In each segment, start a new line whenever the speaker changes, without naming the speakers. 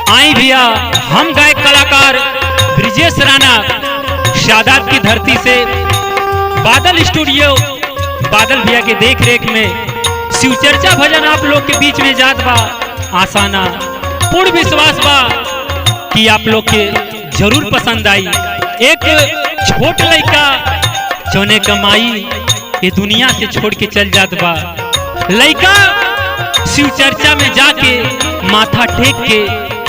आई भैया, हम गायक कलाकार ब्रिजेश राणा शादात की धरती से बादल स्टूडियो बादल भैया के देख रेख में शिव चर्चा भजन आप लोग के बीच में जात बा। आसाना पूर्ण विश्वास बा कि आप लोग के जरूर पसंद आई। एक छोट लड़का जौने कमाई ये दुनिया से छोड़ के चल जात बा, लड़का शिव चर्चा में जाके माथा टेक के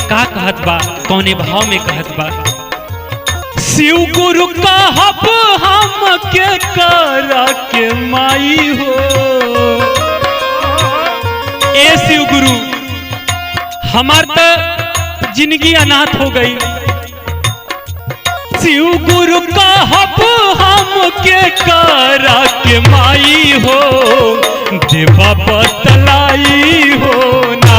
का कहत बा, कौने भाव में कहत बा। शिव गुरु कहब हम के करा के माई हो, ए शिव गुरु हमार तो जिंदगी अनाथ हो गई। शिव गुरु कहब हम के करा के माई हो, देवा बतलाई हो ना।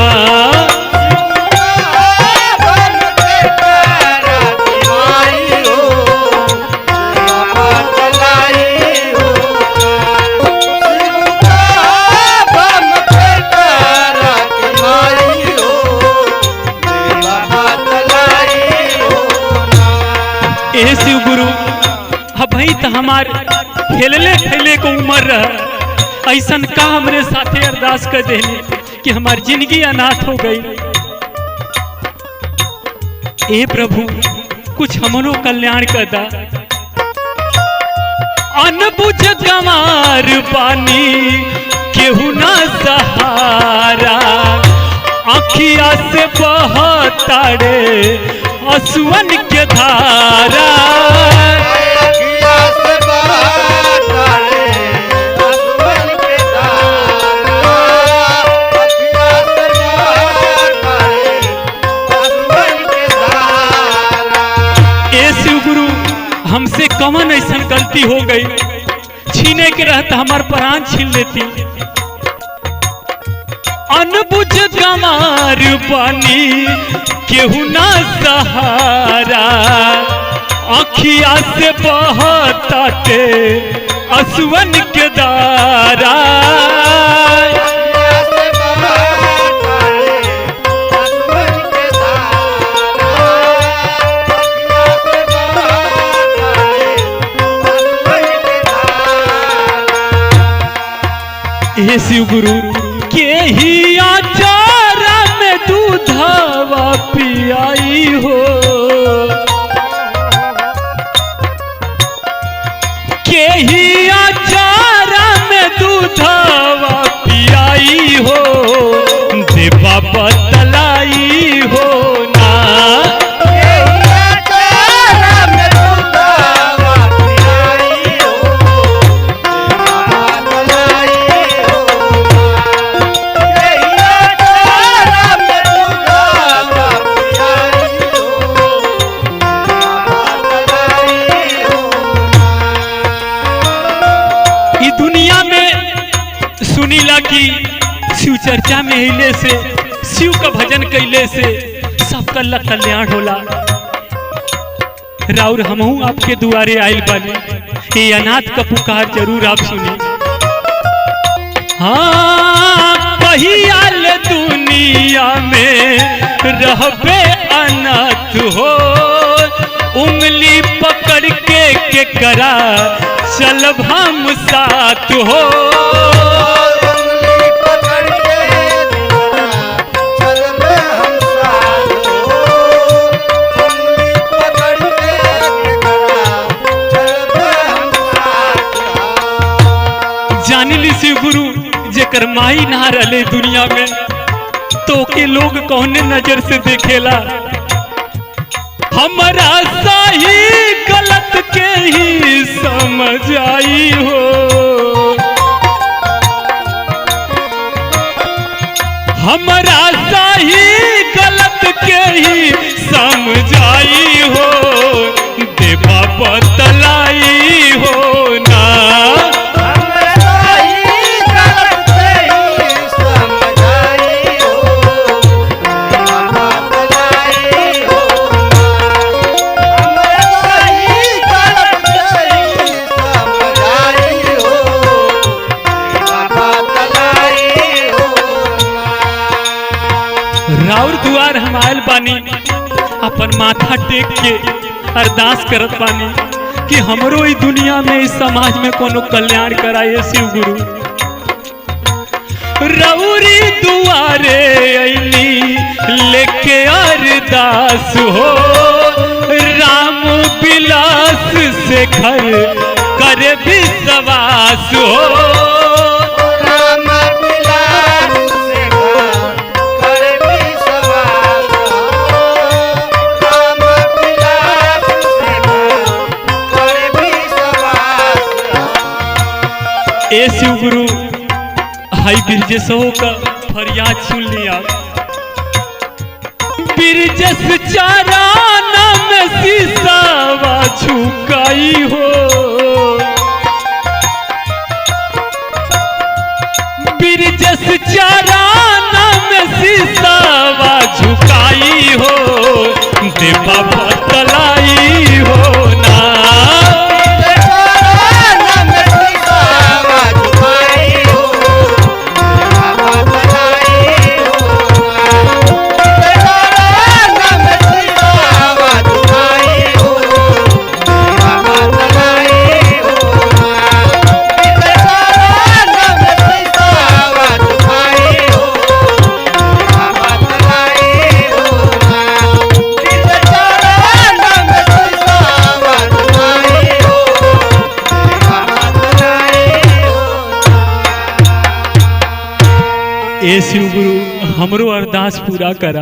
शिव गुरु भाई तो हमार खेलले खेले को उम्र रहा, ऐसन का हमरे साथे अरदास कर देने कि हमार जिंदगी अनाथ हो गई। ए प्रभु कुछ हमरो कल्याण कर दा। अनबुझ गंवार पानी केहू ना सहारा, अखिया से बहताड़े असुवन के धारा। अखिया से बहताड़े असुवन के धारा, अखिया से बहताड़े असुवन के धारा। ए शिव गुरु हमसे कौन ऐसा गलती हो गई, छीने के रहता हमार प्राण छीन लेती। अनबुझ गंवार पानी केहू ना सहारा, अखिया से बहताटे असुवन के दारा। हे शिव गुरु के ही आचारा में दूधवा पियाई हो, के ही आचारा में दूधवा पियाई हो, देवा बतलाई हो ना। सुनीला की शिव चर्चा में हिले से, शिव का भजन कैले से सबका कल्याण होला। राउर हमहू आपके दुआरे आयल बने, ये अनाथ का पुकार जरूर आप सुनी। हाँ कहियाल दुनिया में रहबे अनाथ हो, उंगली पकड़ के करा चलब हम साथ हो। जानिली शिव गुरु जेकर माई ना रले दुनिया में, तो के लोग कौने नजर से देखेला। हमारा सही गलत के ही समझ आई हो, हमारा सही गलत के ही समझ आई हो, देवा बतलाई हो ना। राउर दुआर हम आयल बानी, अपन माथा टेक के अरदास करत बानी कि हमरो ई दुनिया में इस समाज में कोनो कल्याण कराए शिव गुरु। रउरी दुआरे अइली लेके अरदास हो, राम बिलास से घर करे विश्वास हो। ए शिव गुरु हाई बिरजस का फरियाद सुन लिया। बिरजस चाराना में सीसावा झुकाई हो, बिरजस चाराना में सीसावा झुकाई हो, देवा बतलाई हो ना। ए शिव गुरु हमरो अरदास पूरा करा।